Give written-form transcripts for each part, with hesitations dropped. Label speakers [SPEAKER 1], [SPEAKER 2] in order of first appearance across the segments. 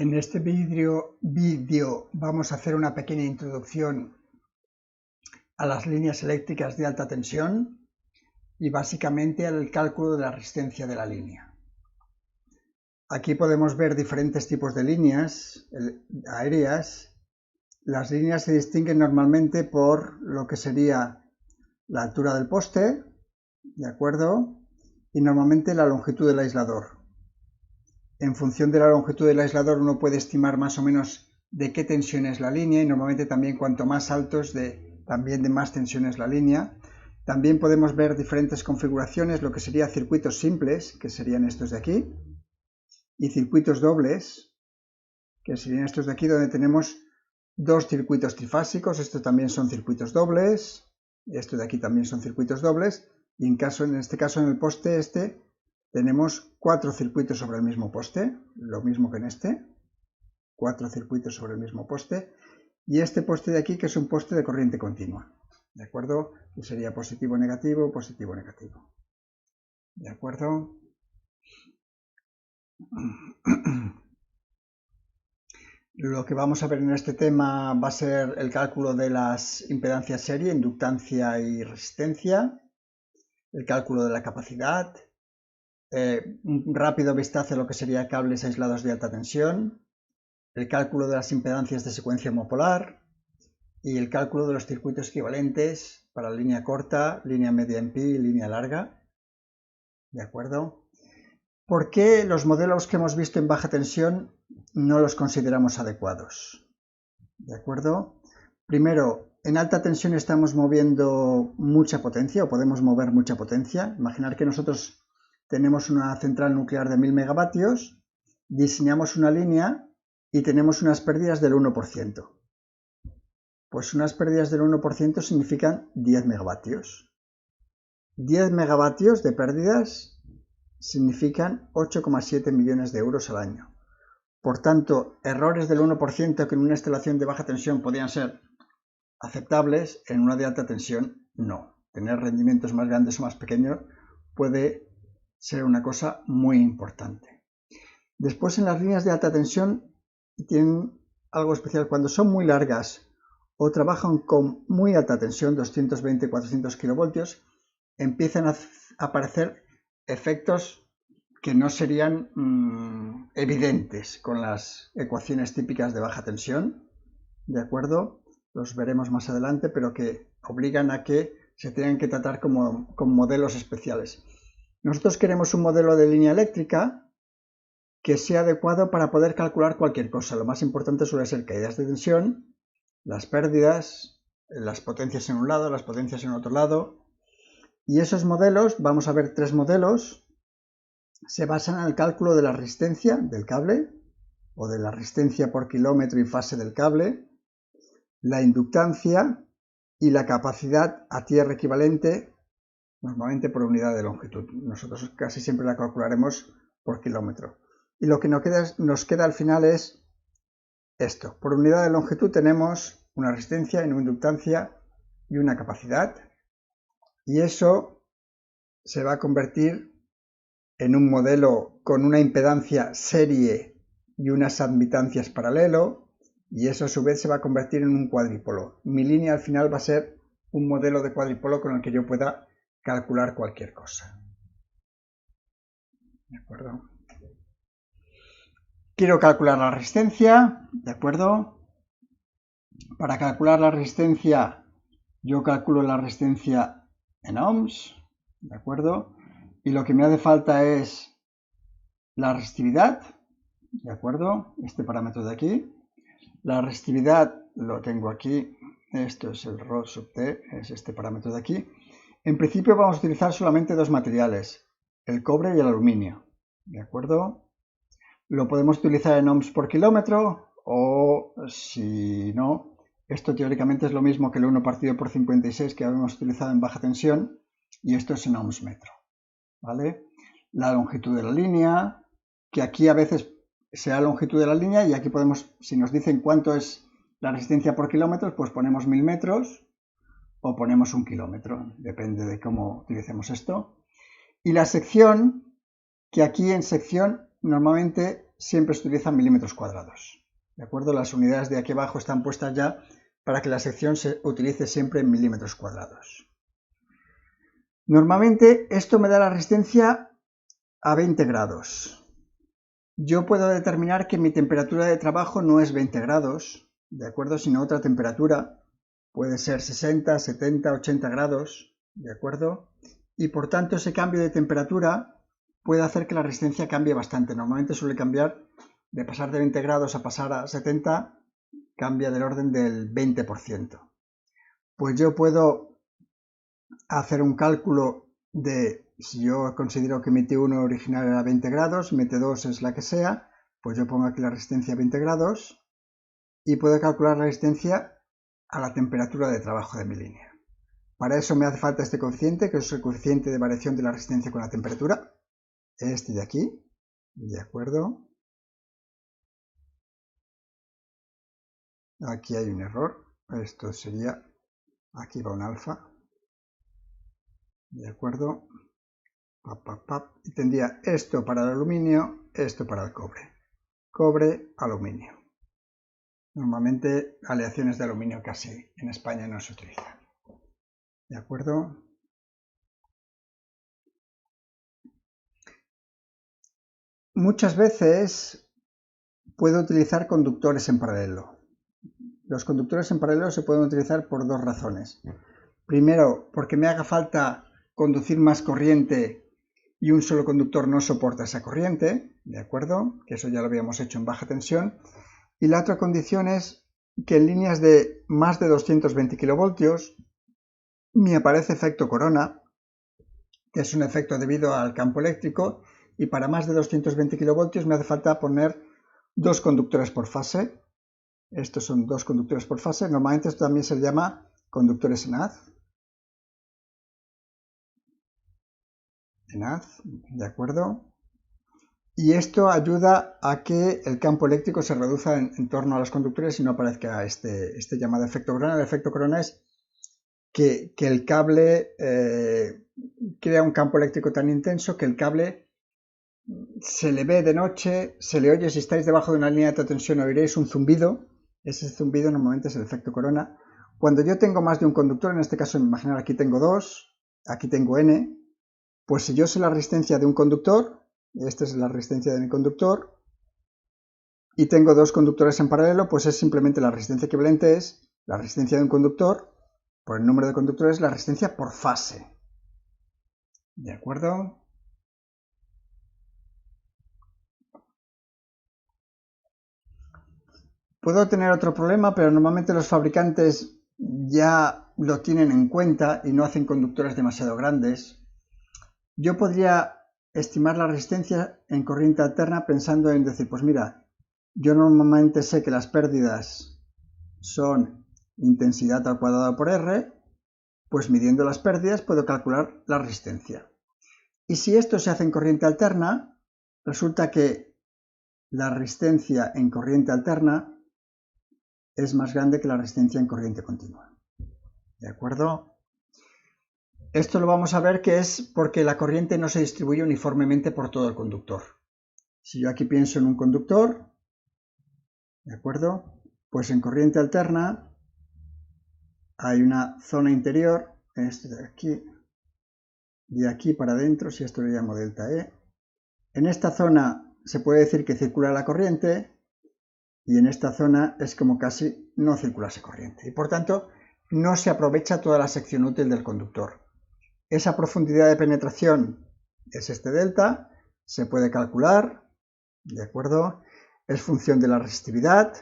[SPEAKER 1] En este vídeo vamos a hacer una pequeña introducción a las líneas eléctricas de alta tensión y básicamente al cálculo de la resistencia de la línea. Aquí podemos ver diferentes tipos de líneas aéreas. Las líneas se distinguen normalmente por lo que sería la altura del poste, ¿de acuerdo? Y normalmente la longitud del aislador. En función de la longitud del aislador uno puede estimar más o menos de qué tensión es la línea y normalmente también cuanto más alto es también de más tensión es la línea. También podemos ver diferentes configuraciones, lo que sería circuitos simples, que serían estos de aquí, y circuitos dobles, que serían estos de aquí, donde tenemos dos circuitos trifásicos. Estos también son circuitos dobles, estos de aquí también son circuitos dobles, y en este caso en el poste tenemos 4 circuitos sobre el mismo poste, lo mismo que en este, 4 circuitos sobre el mismo poste, y este poste de aquí que es un poste de corriente continua, ¿de acuerdo? Que sería positivo, negativo, positivo, negativo, ¿de acuerdo? Lo que vamos a ver en este tema va a ser el cálculo de las impedancias serie, inductancia y resistencia, el cálculo de la capacidad, un rápido vistazo a lo que sería cables aislados de alta tensión, el cálculo de las impedancias de secuencia homopolar y el cálculo de los circuitos equivalentes para línea corta, línea media en pi y línea larga. ¿De acuerdo? ¿Por qué los modelos que hemos visto en baja tensión no los consideramos adecuados? ¿De acuerdo? Primero, en alta tensión estamos moviendo mucha potencia o podemos mover mucha potencia. Imaginar que nosotros tenemos una central nuclear de 1000 megavatios, diseñamos una línea y tenemos unas pérdidas del 1%. Pues unas pérdidas del 1% significan 10 megavatios. 10 megavatios de pérdidas significan 8,7 millones de euros al año. Por tanto, errores del 1% que en una instalación de baja tensión podrían ser aceptables, en una de alta tensión no. Tener rendimientos más grandes o más pequeños puede ser una cosa muy importante. Después, en las líneas de alta tensión tienen algo especial. Cuando son muy largas o trabajan con muy alta tensión, 220-400 kilovoltios, empiezan a aparecer efectos que no serían evidentes con las ecuaciones típicas de baja tensión, ¿de acuerdo? Los veremos más adelante, pero que obligan a que se tengan que tratar con modelos especiales. Nosotros queremos un modelo de línea eléctrica que sea adecuado para poder calcular cualquier cosa. Lo más importante suele ser caídas de tensión, las pérdidas, las potencias en un lado, las potencias en otro lado. Y esos modelos, vamos a ver 3 modelos, se basan en el cálculo de la resistencia del cable o de la resistencia por kilómetro y fase del cable, la inductancia y la capacidad a tierra equivalente, normalmente por unidad de longitud. Nosotros casi siempre la calcularemos por kilómetro. Y lo que nos queda al final es esto. Por unidad de longitud tenemos una resistencia, una inductancia y una capacidad. Y eso se va a convertir en un modelo con una impedancia serie y unas admitancias paralelo, y eso a su vez se va a convertir en un cuadripolo. Mi línea al final va a ser un modelo de cuadripolo con el que yo pueda calcular cualquier cosa. ¿De acuerdo? Quiero calcular la resistencia, ¿de acuerdo? Para calcular la resistencia, yo calculo la resistencia en ohms, ¿de acuerdo? Y lo que me hace falta es la resistividad, ¿de acuerdo? Este parámetro de aquí. La resistividad lo tengo aquí, esto es el ρ sub t, es este parámetro de aquí. En principio vamos a utilizar solamente 2 materiales, el cobre y el aluminio, ¿de acuerdo? Lo podemos utilizar en ohms por kilómetro o, si no, esto teóricamente es lo mismo que el 1 partido por 56 que habíamos utilizado en baja tensión, y esto es en ohms metro, ¿vale? La longitud de la línea, que aquí a veces sea la longitud de la línea, y aquí podemos, si nos dicen cuánto es la resistencia por kilómetros, pues ponemos 1000 metros o ponemos 1 kilómetro, depende de cómo utilicemos esto. Y la sección, que aquí en sección normalmente siempre se utilizan milímetros cuadrados. ¿De acuerdo? Las unidades de aquí abajo están puestas ya para que la sección se utilice siempre en milímetros cuadrados. Normalmente esto me da la resistencia a 20 grados. Yo puedo determinar que mi temperatura de trabajo no es 20 grados, ¿de acuerdo? Sino otra temperatura. Puede ser 60, 70, 80 grados, ¿de acuerdo? Y por tanto ese cambio de temperatura puede hacer que la resistencia cambie bastante. Normalmente suele cambiar de pasar de 20 grados a pasar a 70, cambia del orden del 20%. Pues yo puedo hacer un cálculo de, si yo considero que mi T1 original era 20 grados, mi T2 es la que sea, pues yo pongo aquí la resistencia a 20 grados y puedo calcular la resistencia a la temperatura de trabajo de mi línea. Para eso me hace falta este coeficiente, que es el coeficiente de variación de la resistencia con la temperatura, este de aquí, ¿de acuerdo? Aquí hay un error, esto sería, aquí va un alfa, ¿de acuerdo? Y tendría esto para el aluminio, esto para el cobre. Cobre, aluminio. Normalmente aleaciones de aluminio casi en España no se utilizan. ¿De acuerdo? Muchas veces puedo utilizar conductores en paralelo. Los conductores en paralelo se pueden utilizar por dos razones. Primero, porque me haga falta conducir más corriente y un solo conductor no soporta esa corriente, ¿de acuerdo? Que eso ya lo habíamos hecho en baja tensión. Y la otra condición es que en líneas de más de 220 kilovoltios me aparece efecto corona, que es un efecto debido al campo eléctrico, y para más de 220 kilovoltios me hace falta poner dos conductores por fase. Estos son dos conductores por fase. Normalmente esto también se llama conductores en haz. ¿De acuerdo? Y esto ayuda a que el campo eléctrico se reduzca en torno a los conductores y no aparezca este llamado efecto corona. El efecto corona es que el cable crea un campo eléctrico tan intenso que el cable se le ve de noche, se le oye. Si estáis debajo de una línea de alta tensión oiréis un zumbido. Ese zumbido normalmente es el efecto corona. Cuando yo tengo más de un conductor, en este caso imaginar aquí tengo dos, aquí tengo N, pues si yo sé la resistencia de un conductor, esta es la resistencia de mi conductor, y tengo dos conductores en paralelo, pues es simplemente la resistencia equivalente es la resistencia de un conductor por el número de conductores, la resistencia por fase. ¿De acuerdo? Puedo tener otro problema, pero normalmente los fabricantes ya lo tienen en cuenta y no hacen conductores demasiado grandes. Yo podría estimar la resistencia en corriente alterna pensando en decir, pues mira, yo normalmente sé que las pérdidas son intensidad al cuadrado por R, pues midiendo las pérdidas puedo calcular la resistencia. Y si esto se hace en corriente alterna, resulta que la resistencia en corriente alterna es más grande que la resistencia en corriente continua. ¿De acuerdo? Esto lo vamos a ver que es porque la corriente no se distribuye uniformemente por todo el conductor. Si yo aquí pienso en un conductor, ¿de acuerdo? Pues en corriente alterna hay una zona interior, este de aquí para adentro, si esto lo llamo delta E. En esta zona se puede decir que circula la corriente y en esta zona es como casi no circulase corriente. Y por tanto no se aprovecha toda la sección útil del conductor. Esa profundidad de penetración es este delta, se puede calcular, ¿de acuerdo? Es función de la resistividad,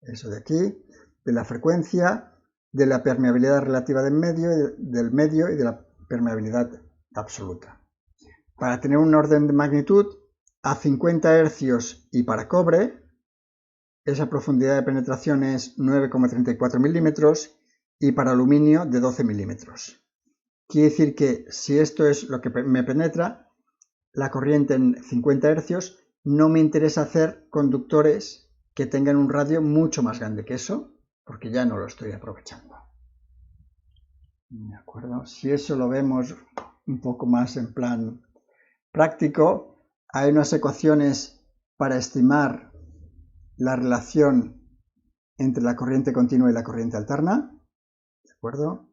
[SPEAKER 1] eso de aquí, de la frecuencia, de la permeabilidad relativa del medio y de la permeabilidad absoluta. Para tener un orden de magnitud, a 50 Hz y para cobre, esa profundidad de penetración es 9,34 milímetros y para aluminio de 12 milímetros. Quiere decir que si esto es lo que me penetra, la corriente en 50 Hz, no me interesa hacer conductores que tengan un radio mucho más grande que eso, porque ya no lo estoy aprovechando. ¿De acuerdo? Si eso lo vemos un poco más en plan práctico, hay unas ecuaciones para estimar la relación entre la corriente continua y la corriente alterna, ¿de acuerdo?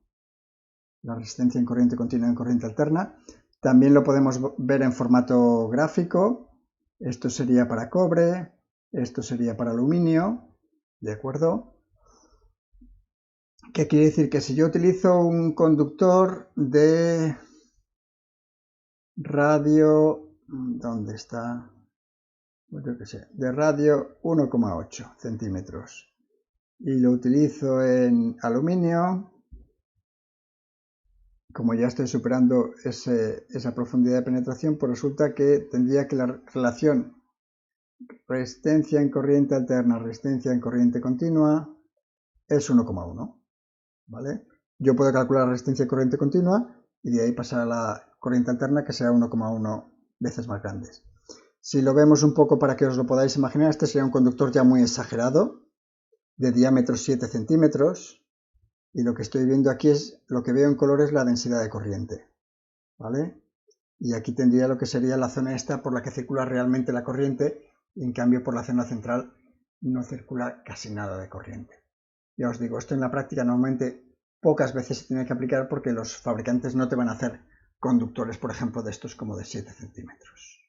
[SPEAKER 1] La resistencia en corriente continua y en corriente alterna. También lo podemos ver en formato gráfico. Esto sería para cobre, esto sería para aluminio, ¿de acuerdo? ¿Qué quiere decir? Que si yo utilizo un conductor de radio, ¿dónde está? Pues yo qué sé, de radio 1,8 centímetros y lo utilizo en aluminio, como ya estoy superando esa profundidad de penetración, pues resulta que tendría que la relación resistencia en corriente alterna, resistencia en corriente continua es 1,1, ¿vale? Yo puedo calcular la resistencia en corriente continua y de ahí pasar a la corriente alterna, que será 1,1 veces más grandes. Si lo vemos un poco para que os lo podáis imaginar, este sería un conductor ya muy exagerado, de diámetro 7 centímetros, y lo que estoy viendo aquí es, lo que veo en color es la densidad de corriente, ¿vale? Y aquí tendría lo que sería la zona esta por la que circula realmente la corriente, y en cambio por la zona central no circula casi nada de corriente. Ya os digo, esto en la práctica normalmente pocas veces se tiene que aplicar porque los fabricantes no te van a hacer conductores, por ejemplo, de estos como de 7 centímetros.